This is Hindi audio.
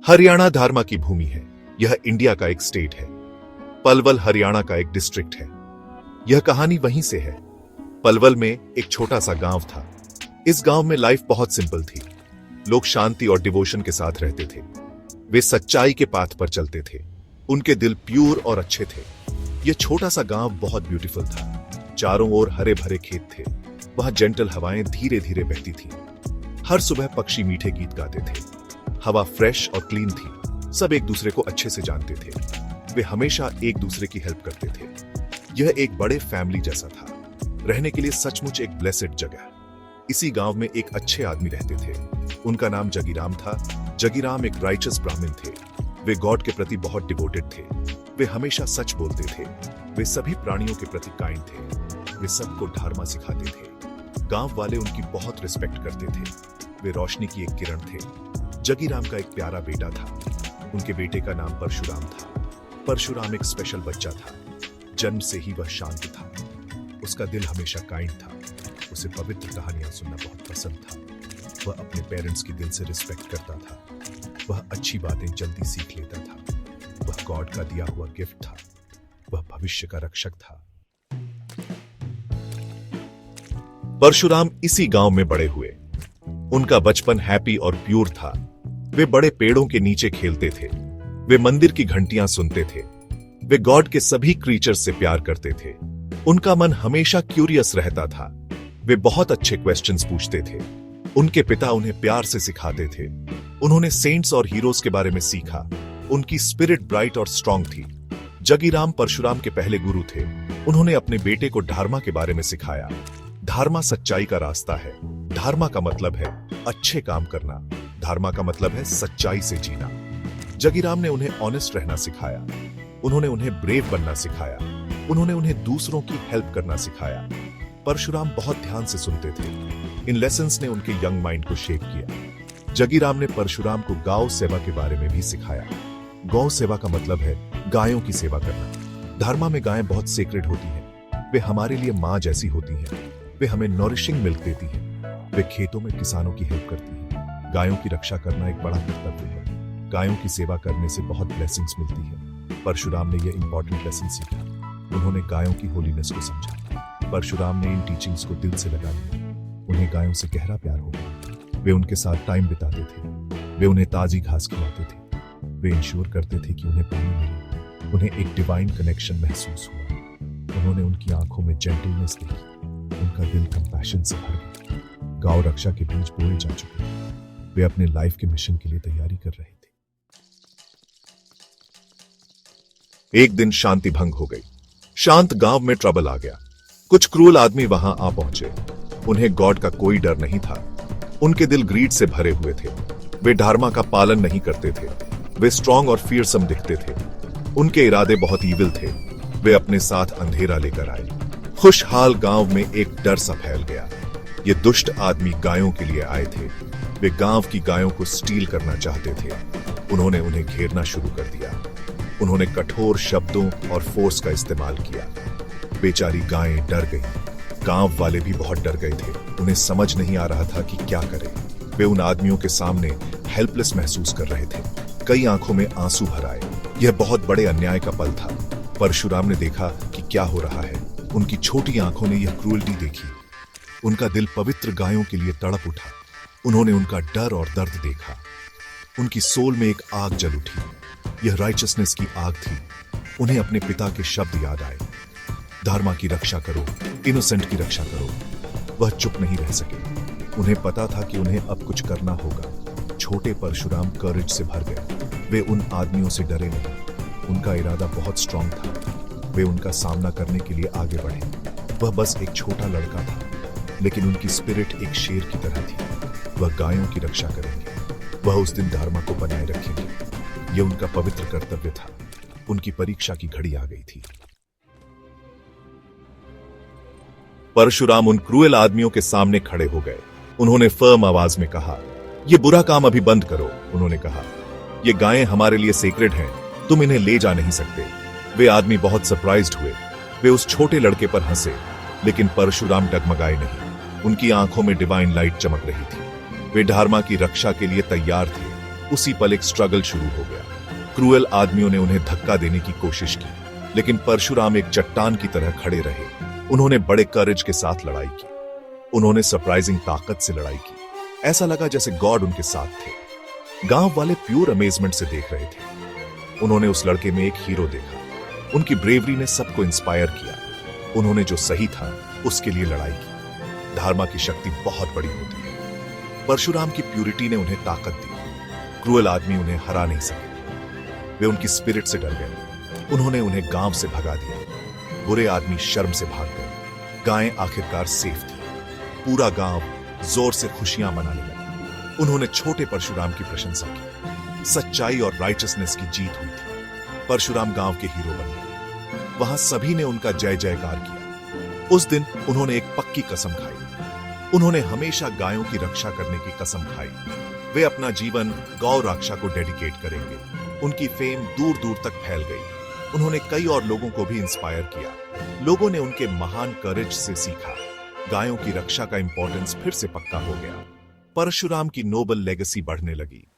हरियाणा धारमा की भूमि है। यह इंडिया का एक स्टेट है। पलवल हरियाणा का एक डिस्ट्रिक्ट है। यह कहानी वहीं से है। पलवल में एक छोटा सा गांव था। इस गांव में लाइफ बहुत सिंपल थी। लोग शांति और डिवोशन के साथ रहते थे। वे सच्चाई के पाथ पर चलते थे। उनके दिल प्यूर और अच्छे थे। यह छोटा सा गांव बहुत ब्यूटीफुल था। चारों ओर हरे भरे खेत थे। वहां जेंटल हवाएं धीरे धीरे बहती थी। हर सुबह पक्षी मीठे गीत गाते थे। हवा फ्रेश और क्लीन थी। सब एक दूसरे को अच्छे से जानते थे। वे हमेशा एक दूसरे की हेल्प करते थे। यह एक बड़े फैमिली जैसा था। रहने के लिए सचमुच एक ब्लेसेड जगह। इसी गांव में एक अच्छे आदमी रहते थे। उनका नाम जगीराम था। जगीराम एक राइचस ब्राह्मण थे। वे गॉड के प्रति बहुत डिवोटेड थे। वे हमेशा सच बोलते थे। वे सभी प्राणियों के प्रति काइंड थे। वे सबको धर्म सिखाते थे। गांव वाले उनकी बहुत रिस्पेक्ट करते थे। वे रोशनी की एक किरण थे। जगीराम का एक प्यारा बेटा था। उनके बेटे का नाम परशुराम था। परशुराम एक स्पेशल बच्चा था। जन्म से ही वह शांत था। उसका दिल हमेशा काइंड था। उसे पवित्र कहानियां सुनना बहुत पसंद था। वह अपने पेरेंट्स की दिल से रिस्पेक्ट करता था। वह अच्छी बातें जल्दी सीख लेता था। वह गॉड का दिया हुआ गिफ्ट था। वह भविष्य का रक्षक था। परशुराम इसी गांव में बड़े हुए। उनका बचपन हैप्पी और प्यूर था। वे बड़े पेड़ों के नीचे खेलते थे। वे मंदिर की घंटियां सुनते थे। वे गॉड के सभी क्रीचर्स से प्यार करते थे। उनका मन हमेशा क्यूरियस रहता था। वे बहुत अच्छे क्वेश्चंस पूछते थे। उनके पिता उन्हें प्यार से सिखाते थे। उन्होंने सेंट्स और हीरोज के बारे में सीखा। उनकी स्पिरिट ब्राइट और स्ट्रांग थी। जगीराम परशुराम के पहले गुरु थे। उन्होंने अपने बेटे को धर्मा के बारे में सिखाया। धर्मा सच्चाई का रास्ता है। धर्मा का मतलब है अच्छे काम करना। धर्मा का मतलब है सच्चाई से जीना। जगीराम ने उन्हें ऑनेस्ट रहना सिखाया। उन्होंने उन्हें ब्रेव बनना सिखाया। उन्होंने उन्हें दूसरों की हेल्प करना सिखाया। परशुराम बहुत ध्यान से सुनते थे। इन लेसन्स ने उनके यंग माइंड को शेप किया। जगीराम ने परशुराम को गौ सेवा के बारे में भी सिखाया। गौ सेवा का मतलब है गायों की सेवा करना। धर्मा में गायें बहुत सेक्रेड होती हैं। वे हमारे लिए मां जैसी होती हैं। वे हमें नॉरिशिंग मिल्क देती हैं। वे खेतों में किसानों की हेल्प करती हैं। गायों की रक्षा करना एक बड़ा कर्तव्य है। गायों की सेवा करने से बहुत ब्लेसिंग्स मिलती है। परशुराम ने यह इंपॉर्टेंट लेसन सीखा। उन्होंने गायों की होलीनेस को समझा। परशुराम ने इन टीचिंग्स को दिल से लगा लिया। उन्हें गायों से गहरा प्यार हो गया। वे उनके साथ टाइम बिताते थे। वे उन्हें ताजी घास खिलाते थे। वे इंश्योर करते थे कि उन्हें पानी मिले। उन्हें एक डिवाइन कनेक्शन महसूस हुआ। उन्होंने उनकी आंखों में जेंटलनेस देखी। उनका दिल कंपैशन से भर गया। गौ रक्षा के बीज बोए जा चुके थे। वे अपने लाइफ के मिशन के लिए तैयारी कर रहे थे। एक दिन शांति भंग हो गई। शांत गांव में ट्रबल आ गया। कुछ क्रूअल आदमी वहां आ पहुंचे। उन्हें गॉड का कोई डर नहीं था। उनके दिल ग्रीड से भरे हुए थे। वे धर्मा का पालन नहीं करते थे। वे स्ट्रांग और फियरसम दिखते थे। उनके इरादे बहुत ईविल थे। वे अपने साथ अंधेरा लेकर आए। खुशहाल गांव में एक डर सा फैल गया। ये दुष्ट आदमी गायों के लिए आए थे। वे गांव की गायों को स्टील करना चाहते थे। उन्होंने उन्हें घेरना शुरू कर दिया। उन्होंने कठोर शब्दों और फोर्स का इस्तेमाल किया। बेचारी गायें डर गईं। गांव वाले भी बहुत डर गए थे। उन्हें समझ नहीं आ रहा था कि क्या करें। वे उन आदमियों के सामने हेल्पलेस महसूस कर रहे थे। कई आंखों में आंसू भर आए। यह बहुत बड़े अन्याय का पल था। परशुराम ने देखा कि क्या हो रहा है। उनकी छोटी आंखों ने यह क्रूरल्टी देखी। उनका दिल पवित्र गायों के लिए तड़प उठा। उन्होंने उनका डर और दर्द देखा। उनकी सोल में एक आग जल उठी। यह राइचसनेस की आग थी। उन्हें अपने पिता के शब्द याद आए। धर्मा की रक्षा करो, इनोसेंट की रक्षा करो। वह चुप नहीं रह सके। उन्हें पता था कि उन्हें अब कुछ करना होगा। छोटे परशुराम करेज से भर गए। वे उन आदमियों से डरे नहीं। उनका इरादा बहुत स्ट्रांग था। वे उनका सामना करने के लिए आगे बढ़े। वह बस एक छोटा लड़का था, लेकिन उनकी स्पिरिट एक शेर की तरह थी। वह गायों की रक्षा करेंगे। वह उस दिन धर्मा को बनाए रखेंगे। यह उनका पवित्र कर्तव्य था। उनकी परीक्षा की घड़ी आ गई थी। परशुराम उन क्रूएल आदमियों के सामने खड़े हो गए। उन्होंने फर्म आवाज में कहा, यह बुरा काम अभी बंद करो। उन्होंने कहा, ये गायें हमारे लिए सेक्रेड हैं। तुम इन्हें ले जा नहीं सकते। वे आदमी बहुत सरप्राइज्ड हुए। वे उस छोटे लड़के पर हंसे, लेकिन परशुराम डगमगाए नहीं। उनकी आंखों में डिवाइन लाइट चमक रही थी। वे धर्मा की रक्षा के लिए तैयार थे। उसी पल एक स्ट्रगल शुरू हो गया। क्रूएल आदमियों ने उन्हें धक्का देने की कोशिश की, लेकिन परशुराम एक चट्टान की तरह खड़े रहे। उन्होंने बड़े करेज के साथ लड़ाई की। उन्होंने सरप्राइजिंग ताकत से लड़ाई की। ऐसा लगा जैसे गॉड उनके साथ थे। गांव वाले प्योर अमेजमेंट से देख रहे थे। उन्होंने उस लड़के में एक हीरो देखा। उनकी ब्रेवरी ने सबको इंस्पायर किया। उन्होंने जो सही था उसके लिए लड़ाई की। धर्म की शक्ति बहुत बड़ी होती है। परशुराम की प्यूरिटी ने उन्हें ताकत दी। क्रूएल आदमी उन्हें हरा नहीं सके। वे उनकी स्पिरिट से डर गए। उन्होंने उन्हें गांव से भगा दिया। बुरे आदमी शर्म से भाग गए। गायें आखिरकार सेफ थी। पूरा गांव जोर से खुशियां मनाने लगा। उन्होंने छोटे परशुराम की प्रशंसा की। सच्चाई और राइचसनेस की जीत हुई थी। परशुराम गांव के हीरो बन गए। वहां सभी ने उनका जय जयकार किया। उस दिन उन्होंने एक पक्की कसम खाई। उन्होंने हमेशा गायों की रक्षा करने की कसम खाई। वे अपना जीवन गौ रक्षा को डेडिकेट करेंगे। उनकी फेम दूर दूर तक फैल गई। उन्होंने कई और लोगों को भी इंस्पायर किया। लोगों ने उनके महान करेज से सीखा। गायों की रक्षा का इंपॉर्टेंस फिर से पक्का हो गया। परशुराम की नोबल लेगेसी बढ़ने लगी।